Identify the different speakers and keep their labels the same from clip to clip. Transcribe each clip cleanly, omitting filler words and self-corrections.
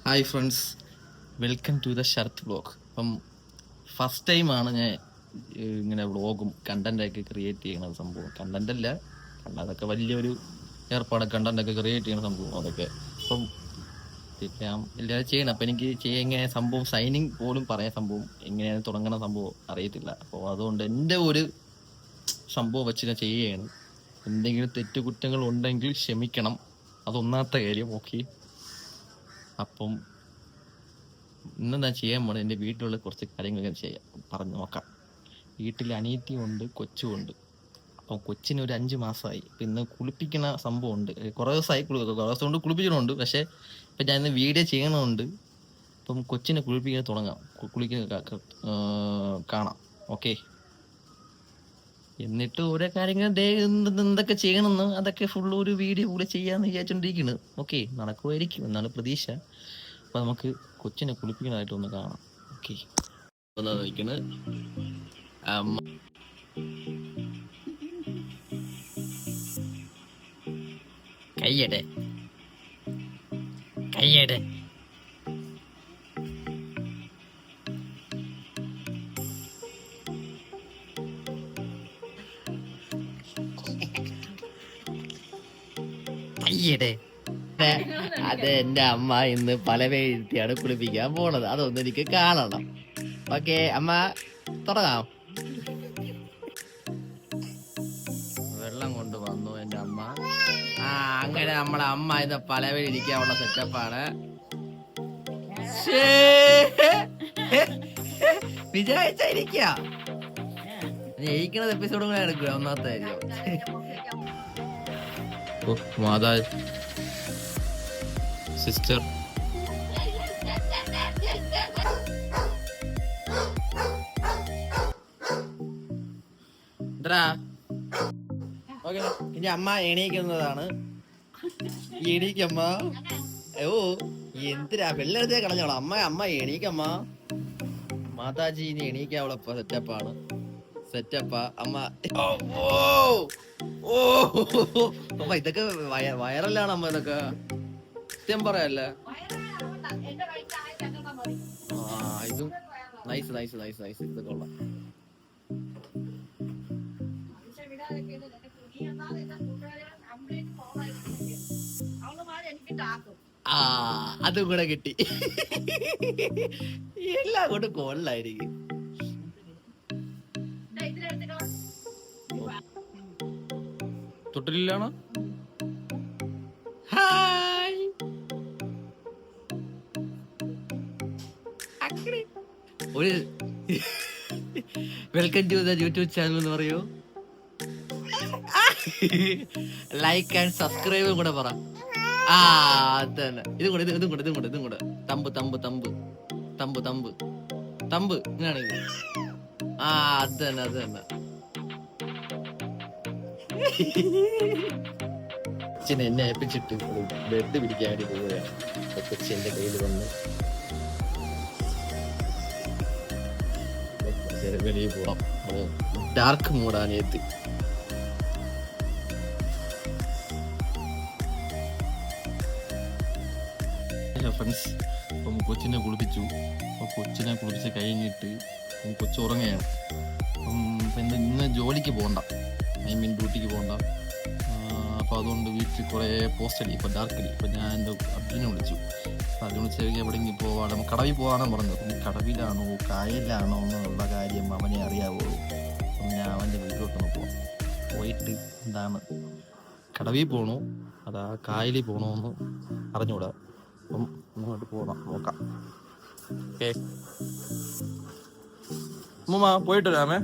Speaker 1: Hi friends, welcome to the ഷർത്ത് vlog. അപ്പം first ടൈമാണ് ഞാൻ ഇങ്ങനെ വ്ളോഗും കണ്ടൻ്റൊക്കെ ക്രിയേറ്റ് ചെയ്യണ സംഭവം. കണ്ടൻ്റല്ല, അതൊക്കെ വലിയൊരു ഏർപ്പാട്. കണ്ടൻ്റൊക്കെ ക്രിയേറ്റ് ചെയ്യണ സംഭവം അതൊക്കെ. അപ്പം എല്ലാവരും ചെയ്യണം. അപ്പം എനിക്ക് എങ്ങനെ സംഭവം സൈനിങ് പോലും പറയാൻ സംഭവം എങ്ങനെയാണ് തുടങ്ങണ സംഭവം അറിയത്തില്ല. അപ്പോൾ അതുകൊണ്ട് എൻ്റെ ഒരു സംഭവം വെച്ച് ഞാൻ ചെയ്യുകയാണ്. എന്തെങ്കിലും തെറ്റുകുറ്റങ്ങൾ ഉണ്ടെങ്കിൽ ക്ഷമിക്കണം, അതൊന്നാമത്തെ കാര്യം. ഓക്കെ, അപ്പം ഇന്നെന്താ ചെയ്യാൻ പോണത്, എൻ്റെ വീട്ടിലുള്ള കുറച്ച് കാര്യങ്ങളൊക്കെ പറഞ്ഞു നോക്കാം. വീട്ടിൽ അനിയത്തിയുണ്ട്, കൊച്ചുമുണ്ട്. അപ്പം കൊച്ചിന് ഒരു 5 മാസമായി. ഇപ്പം ഇന്ന് കുളിപ്പിക്കുന്ന സംഭവം ഉണ്ട്. കുറേ ദിവസമായി കുറേ ദിവസം കൊണ്ട് കുളിപ്പിക്കണമുണ്ട്. പക്ഷേ ഇപ്പം ഞാൻ ഇന്ന് വീഡിയോ ചെയ്യണമുണ്ട്. അപ്പം കൊച്ചിനെ കുളിപ്പിക്കാൻ തുടങ്ങാം, കുളിക്കുന്ന കാണാം. ഓക്കെ, എന്നിട്ട് ഓരോ കാര്യങ്ങൾ എന്തൊക്കെ ചെയ്യണമെന്ന് അതൊക്കെ ഫുള്ള് ഒരു വീഡിയോ കൂടെ ചെയ്യാമെന്ന് വിചാരിച്ചോണ്ടിരിക്കുന്നു. ഓക്കെ, നടക്കുമായിരിക്കും എന്നാണ് പ്രതീക്ഷ. അപ്പം നമുക്ക് കൊച്ചിനെ കുളിപ്പിക്കുന്നതായിട്ട് ഒന്ന് കാണാം. ഓക്കെ, നിൽക്കുന്നത് അമ്മ. കയ്യടെ കയ്യടെ കയ്യടെ. അത് എൻ്റെ അമ്മ ഇന്ന് പല പേഴ്ത്തിയാണ് കുളിപ്പിക്കാൻ പോണത്. അതൊന്നും എനിക്ക് കാണണം. ഓക്കെ അമ്മ, തുടങ്ങാം. വെള്ളം കൊണ്ട് വന്നു എൻ്റെ അമ്മ. അങ്ങനെ നമ്മളെ അമ്മ ഇന്ന് പല പേരിക്കാനുള്ള സെറ്റപ്പാണ്. വിചാരിച്ചിരിക്ക ജയിക്കണത് എപ്പിസോഡും കൂടെ എടുക്കുക. ഒന്നാമത്തെ കാര്യം, മാതാ സിസ്റ്റർ ഇനി അമ്മ എണീക്കുന്നതാണ്. എണീക്കമ്മ. ഓ, എന്തിനാ വെള്ളത്തെ കളഞ്ഞോളാം. അമ്മ എണീക്കമ്മ. മാതാജി ഇനി എണീക്കാവളെ സെറ്റപ്പാണ്. സെറ്റപ്പാ അമ്മ. ഓ അമ്മ, ഇതൊക്കെ വൈറലാണ് അമ്മ. ഇതൊക്കെ സത്യം പറയല്ലേ. ഇതും നൈസ് നൈസ് നൈസ് നൈസ്. ഇതൊക്കെ ഉള്ള അതും കൂടെ കിട്ടി. എല്ലാം കൊണ്ട് കൊള്ളായിരിക്കും. തൊട്ടിലാണോ? ഹായ്, ഒരു welcome to the YouTube channel എന്ന് പറയൂ. ലൈക്ക് ആൻഡ് സബ്സ്ക്രൈബ് കൂടെ പറ. അതന്നെ. ഇതും കൂടെ thumb thumb thumb thumb thumb thumb ഇങ്ങനെയാണ്. അത് തന്നെ. കൊച്ചിനെ എന്നെ ഏൽപ്പിച്ചിട്ട് ബെഡ് പിടിക്കാൻ വേണ്ടി പോവുകയാണ്. കൊച്ചി എന്റെ കയ്യിൽ വന്ന് വെളിയിൽ പോവാം. ഡാർക്ക് മൂടാണ് എത്തി. ഫ്രണ്ട്സ്, അപ്പം കൊച്ചിനെ കുളിപ്പിച്ചു. അപ്പോൾ കൊച്ചിനെ കുളിപ്പിച്ച് കഴിഞ്ഞിട്ട് കൊച്ചു ഉറങ്ങുകയാണ്. അപ്പം ഇന്ന് ജോലിക്ക് പോകണ്ട, ഡ്യൂട്ടിക്ക് പോകണ്ട. അപ്പോൾ അതുകൊണ്ട് വീട്ടിൽ കുറേ പോസ്റ്റ് അടി. ഇപ്പോൾ ഡാർക്കടി. ഇപ്പോൾ ഞാൻ എൻ്റെ അബ്ബിനെ വിളിച്ചു. അപ്പോൾ അതിന് വിളിച്ച് എവിടെയെങ്കിലും പോവാണ്, നമുക്ക് കടവിൽ പോകാനാണ് പറഞ്ഞത്. അപ്പം കടവിലാണോ കായലിലാണോ എന്നുള്ള കാര്യം അവനെ അറിയാവുള്ളൂ. അപ്പം ഞാൻ അവൻ്റെ വീട്ടിലോട്ടൊന്ന് പോയിട്ട് എന്താണ് കടവിൽ പോകണോ അതാ കായലിൽ പോകണമെന്ന് അറിഞ്ഞുകൂടാ. അപ്പം അങ്ങോട്ട് നോക്കാം. ഓക്കെ ഉമ്മ, പോയിട്ട് വരാമേ.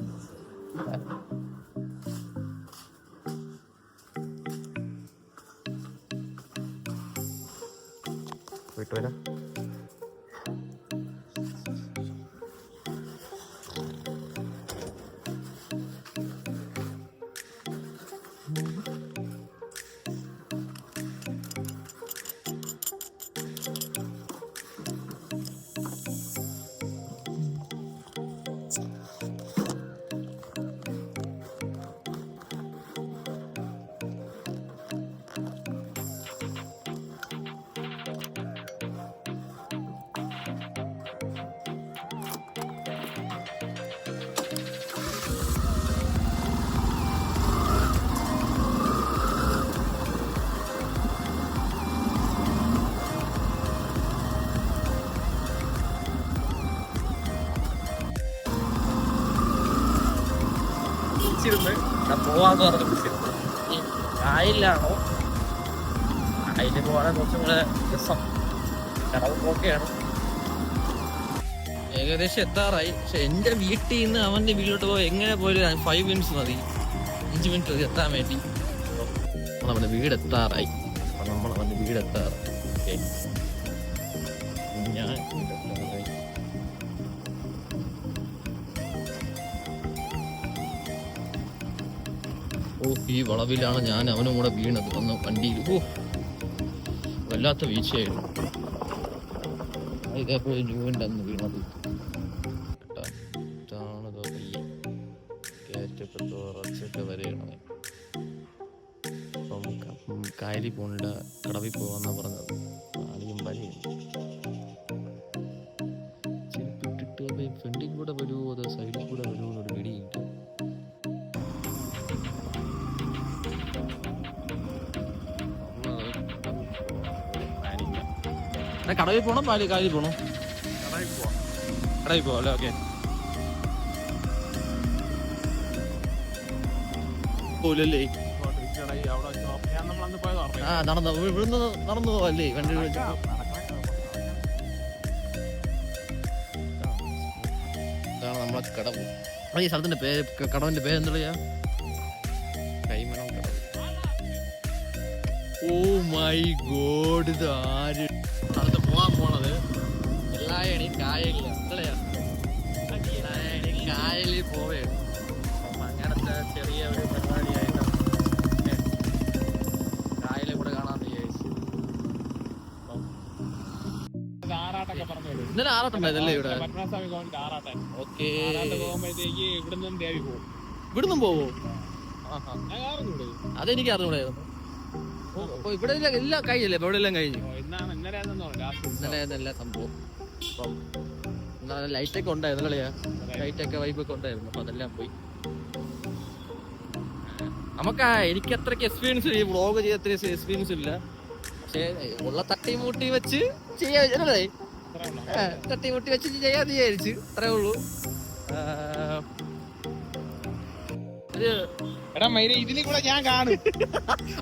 Speaker 1: പോയിട്ട് വരാം. വിളിച്ചിരുന്ന് ഞാൻ പോവാന്ന് പറഞ്ഞ് വിളിച്ചിരുന്നു. ഈ കായലിലാണോ? കായലിൽ പോകാൻ കുറച്ചും കൂടെ രസം. കടവ് പോക്കെയാണ്. ഏകദേശം എത്താറായി. പക്ഷെ എന്റെ വീട്ടിൽ നിന്ന് അവന്റെ വീട്ടിലോട്ട് പോയി എങ്ങനെ പോയാലും 5 മിനിറ്റ്സ് മതി, 5 മിനിറ്റ് മതി എത്താൻ വേണ്ടി. നമ്മളവന്റെ വീടെത്താറായി. അപ്പൊ നമ്മളവന്റെ വീടെത്താറായി. ഞാൻ ഈ വളവിലാണ് ഞാൻ അവനും കൂടെ വീണത്. വന്ന് വണ്ടിയിൽ വല്ലാത്ത വീഴ്ചയായിരുന്നു. ഇതേപോലെ ജൂവിൻ്റെ അന്ന് വീണത്. ഇതാണതോ പയ്യെ കയറ്റപ്പെട്ടോ ഉറച്ചൊക്കെ വരെയാണ്. അപ്പം കായലിൽ പോകണ്ട, കടവിൽ പോകാന്നാ പറഞ്ഞത്. ആളിയും വലയുണ്ട്. ചെരുപ്പിട്ടിട്ട് ഫ്രണ്ടിൽ കൂടെ വരുമോ അതോ സൈഡിൽ കൂടെ വരുമോ എന്നൊരു പിടിയുണ്ട്. കടവിൽ പോകണം, കായലിൽ പോകണം? കടവിൽ പോവാം അല്ലേ? ഓക്കെ. പോലല്ലേ? ഇവിടുന്ന് നടന്നു പോവല്ലേ വണ്ടി വിളിച്ചു? ഇതാണ് നമ്മളെ കടവ്. ഈ സ്ഥലത്തിന്റെ പേര്, കടവിന്റെ പേര് എന്താ പറയാ? കൈമണം കടവ്. ഓ മൈ ഗോഡ്, ഇത് ആര് സ്ഥലത്ത് പോവാൻ പോണത്? വെള്ളായണി കായലിലാണ്. വെള്ളായണി കായലിൽ പോവുകയാണ്. അപ്പം അങ്ങനത്തെ ചെറിയ ഒരു പരിപാടിയായിട്ട് കായലിൽ കൂടെ കാണാന്ന് വിചാരിച്ചു. ഇന്നലെ ആറാട്ടുണ്ടായതല്ലേ ഇവിടെ? ഓക്കെ. ഇവിടുന്നും പോവോ? അതെനിക്ക് അറിഞ്ഞൂടായിരുന്നു. ഇവിടെ എല്ലാം കഴിഞ്ഞല്ലേ? ഇവിടെ എല്ലാം കഴിഞ്ഞു. ഇന്നലെ എല്ലാ സംഭവം. അപ്പം ലൈറ്റൊക്കെ ഉണ്ടായിരുന്നു, ലൈറ്റൊക്കെ വൈബൊക്കെ ഉണ്ടായിരുന്നു. അപ്പൊ അതെല്ലാം പോയി. നമുക്ക് എനിക്ക് അത്രയ്ക്ക് എക്സ്പീരിയൻസ് ഇല്ല, ഈ വ്ളോഗ് ചെയ്ത അത്രയും എക്സ്പീരിയൻസ് ഇല്ല. പക്ഷെ ഉള്ള തട്ടിമുട്ടി വെച്ച് ചെയ്യാല്ലേ, തട്ടിമുട്ടി വെച്ച് ചെയ്യാന്ന് വിചാരിച്ചു. അത്രേ ഉള്ളൂ.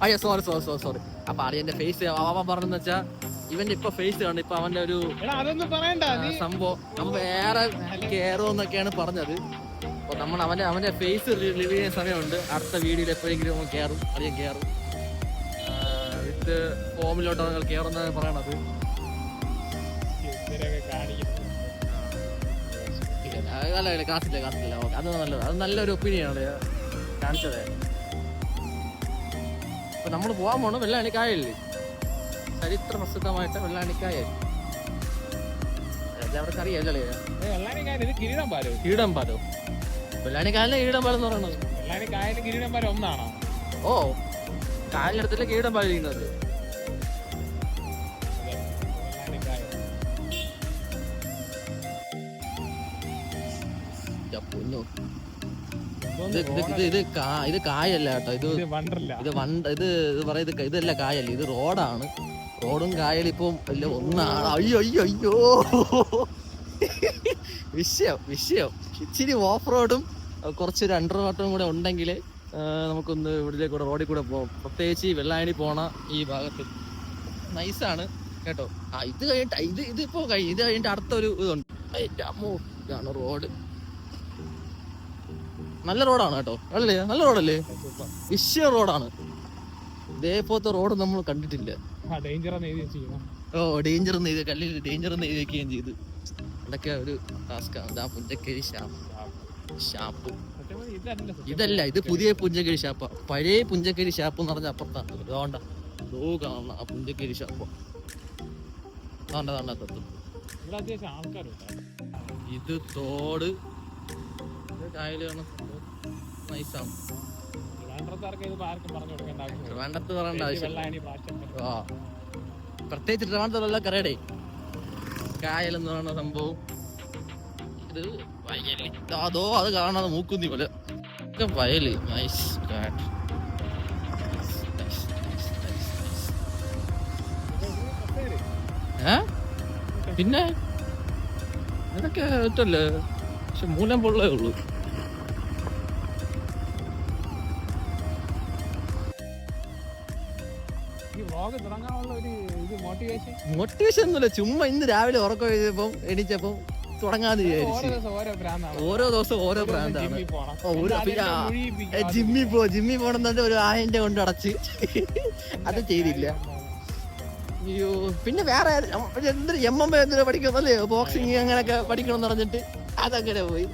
Speaker 1: അയ്യോ സോറി. അപ്പൊ അടിയന്റെ ഫേസ് അവൻ പറഞ്ഞെന്ന് വെച്ചാ ഇവന്റെ ഇപ്പൊ ഫേസ് കാണും. ഇപ്പൊ അവന്റെ ഒരു സംഭവം നമ്മ വേറെ കേറുമെന്നൊക്കെയാണ് പറഞ്ഞത്. അപ്പൊ നമ്മൾ അവന്റെ ഫേസ് റിവീൽ ചെയ്യുന്ന സമയമുണ്ട്. അടുത്ത വീഡിയോയിൽ എപ്പോഴെങ്കിലും അവൻ കയറും, അധികം കയറും. വിത്ത് ഫോമിലോട്ട് അവൻ കയറുന്നതാണ് പറയണത്. അല്ല കാത്തില്ല. അത് നല്ലത്. അത് നല്ലൊരു ഒപ്പീനിയനാണ് കാണിച്ചത്. അപ്പൊ നമ്മൾ പോകാൻ പോണം വെള്ളായണി കായലില്. ചരിത്ര പ്രസിദ്ധമായിട്ട് വെള്ളായണി കായൽ എല്ലാവർക്കും അറിയാല്ലേ? കിരീടം പാലോ? വെള്ളായണി കായലിലെ കിരീടം പാലം എന്ന് പറയുന്നത്. ഓ, കായലിനടുത്തല്ലേ കിരീടം പാലം ചെയ്യുന്നത്? ഇത് കായല്ല കേട്ടോ. ഇതല്ല കായൽ, ഇത് റോഡാണ്. റോഡും കായലും ഇപ്പം എല്ലാം ഒന്നാണ്. അയ്യോ വിഷയം. ഇച്ചിരി ഓഫ് റോഡും കുറച്ചൊരു അണ്ടർ വാട്ടറും കൂടെ ഉണ്ടെങ്കിൽ നമുക്കൊന്ന് ഇവിടേക്ക് കൂടെ റോഡിൽ കൂടെ പോകാം. പ്രത്യേകിച്ച് ഈ വെള്ളായണി പോണ ഈ ഭാഗത്ത് നൈസാണ് കേട്ടോ. ഇത് കഴിഞ്ഞിട്ട് ഇതിപ്പോ ഇത് കഴിഞ്ഞിട്ട് അടുത്തൊരു ഇതുണ്ട്. ഇതാണ് റോഡ്. നല്ല റോഡാണ് കേട്ടോ. അല്ലേ? നല്ല റോഡല്ലേ? വിഷയ റോഡാണ്. ഇതേപോലത്തെ റോഡ് നമ്മൾ കണ്ടിട്ടില്ല. ഓ, ഡേഞ്ചർ കല്ലിൽ ഡേഞ്ചർ എഴുതി വെക്കുകയും ചെയ്തു. അതൊക്കെ ഒരു ടാസ്കാണ്. പുഞ്ചക്കരി ഷാപ്പ് ഇതല്ല, ഇത് പുതിയ പുഞ്ചക്കരി ഷാപ്പ. പഴയ പുഞ്ചക്കരി ഷാപ്പ് എന്ന് പറഞ്ഞ അപ്പുറത്താണ്. അതുകൊണ്ടാ കാണുന്ന ആ പുഞ്ചക്കരി ഷാപ്പ്. ഇത് തോട്, കായലാണ്. നൈസാണ്. ട്രിവാൻഡ്രത്ത് പറയേണ്ട ആവശ്യം. പ്രത്യേകിച്ച് ട്രിവാൻഡ്രത്തുള്ള കരയുടെ കായൽ എന്ന് പറയുന്ന സംഭവം. ഇത് വയല്. അതോ അത് കാണാതെ മൂക്കുന്നി പോലെ വയല്. നൈസ്. പിന്നെ ഇതൊക്കെ ഇട്ടല്ലേ, പക്ഷെ മൂലം പൊള്ളേ ഉള്ളൂ. മോട്ടിവേഷൻ ഒന്നുമില്ല, ചുമ്മാ ഇന്ന് രാവിലെ ഉറക്കം എഴുതിയപ്പം എണീച്ചപ്പം തുടങ്ങാന്ന് വിചാരിച്ചു. ഓരോ ദിവസം ഓരോ ഭ്രാന്താണ്. ജിമ്മി പോണെന്നിട്ട് ഒരു 1000 കൊണ്ട് അടച്ച് അത് ചെയ്തില്ല. അയ്യോ, പിന്നെ വേറെ എന്തൊരു MM എന്തിനാ പഠിക്കുന്നല്ലേ, ബോക്സിങ് അങ്ങനെയൊക്കെ പഠിക്കണമെന്ന് പറഞ്ഞിട്ട് അതങ്ങനെ പോയി.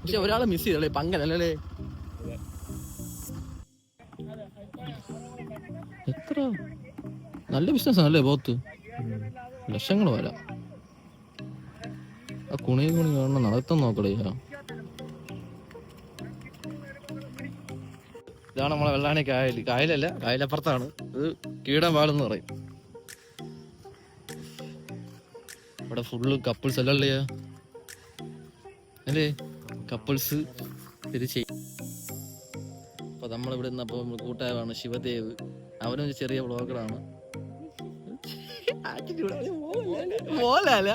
Speaker 1: പക്ഷെ ഒരാളെ മിസ് ചെയ്തല്ലേ, പങ്കനല്ലേ. എത്ര നല്ല ബിസിനസ് ആണല്ലേ പോത്ത്, ലക്ഷങ്ങൾ വരാം. ആ കുണി കാണണം, നടത്താൻ നോക്കടേ. ഇതാണ് നമ്മളെ വെള്ളാണി കായൽ. കായലല്ല, കായലപ്പുറത്താണ്. ഇത് കീടം വാളെന്ന് പറയും. ഇവിടെ ഫുള്ള് കപ്പിൾസ് അല്ലല്ലേ, അല്ലേ കപ്പിൾസ് തിരിച്ച്. അപ്പൊ നമ്മളിവിടെ നിന്നപ്പോ കൂട്ടുകാരാണ് ശിവദേവ്, അവനും ചെറിയ വ്ളോഗറാണ്. മോലല്ല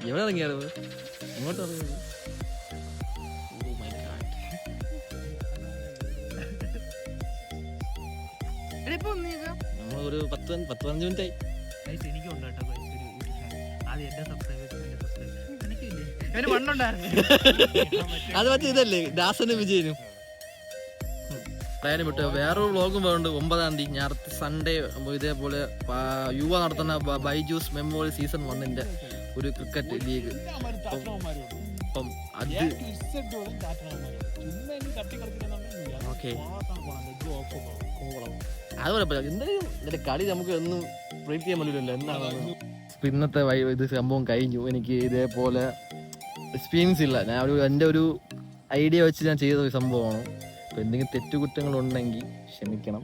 Speaker 1: എവിടെ ഇറങ്ങിയായിരുന്നു, എങ്ങോട്ട് ഇറങ്ങിയത്? നമ്മളൊരു 10-15 മിനിറ്റായി. അത് മറ്റേ ഇതല്ലേ ദാസനും വിജയനും പറയാനും വിട്ടു. വേറൊരു വ്ളോഗും വേണ്ട. 9-ാം തീയതി ഞായറാഴ്ച സൺഡേ ഇതേപോലെ യുവ നടത്തുന്ന ബൈജൂസ് മെമ്മോറിയൽ സീസൺ 1 ഒരു ക്രിക്കറ്റ് ലീഗ്. അപ്പം അത് ഓക്കെ, അതുപോലെ എന്തായാലും ഇതിന്റെ കളി നമുക്ക് ഒന്നും പ്രീറ്റ് ചെയ്യാൻ പറ്റില്ലല്ലോ എന്താണ്. ഇന്നത്തെ ഇത് സംഭവം കഴിഞ്ഞു. എനിക്ക് ഇതേപോലെ എക്സ്പീരിയൻസ് ഇല്ല. ഞാൻ എൻ്റെ ഒരു ഐഡിയ വെച്ച് ഞാൻ ചെയ്ത ഒരു സംഭവമാണ്. അപ്പം എന്തെങ്കിലും തെറ്റുകുറ്റങ്ങളുണ്ടെങ്കിൽ ക്ഷമിക്കണം.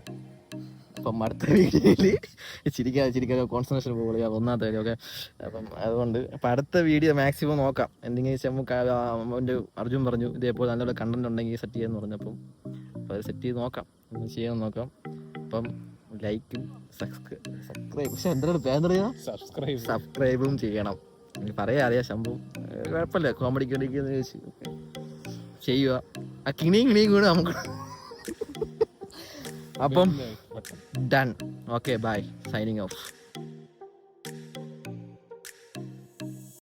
Speaker 1: അപ്പം അടുത്ത വീഡിയോയിൽ ചിരിക്കാതെ കോൺസെൻട്രേഷൻ പോലെ ഒന്നാമത്തെ കാര്യം. ഓക്കെ, അപ്പം അതുകൊണ്ട് അപ്പം അടുത്ത വീഡിയോ മാക്സിമം നോക്കാം. എന്തെങ്കിലും എൻ്റെ അർജുൻ പറഞ്ഞു ഇതേപോലെ നല്ല കണ്ടന്റ് ഉണ്ടെങ്കിൽ സെറ്റ് ചെയ്യാന്ന് പറഞ്ഞപ്പം അപ്പം അത് സെറ്റ് ചെയ്ത് നോക്കാം, ചെയ്യാൻ നോക്കാം. അപ്പം ലൈക്കും സബ്സ്ക്രൈബ്, പക്ഷെ എന്താണ് പേരെന്താ, സബ്സ്ക്രൈബും ചെയ്യണം. എനിക്ക് പറയാൻ അറിയാം, ശമ്പും കുഴപ്പമില്ല, കോമഡിക്ക് വേണ്ടിക്കെന്ന് ചോദിച്ചു ചെയ്യുക. ആ കിണിയും കൂടെ നമുക്ക്. അപ്പം done. Okay, bye, signing of.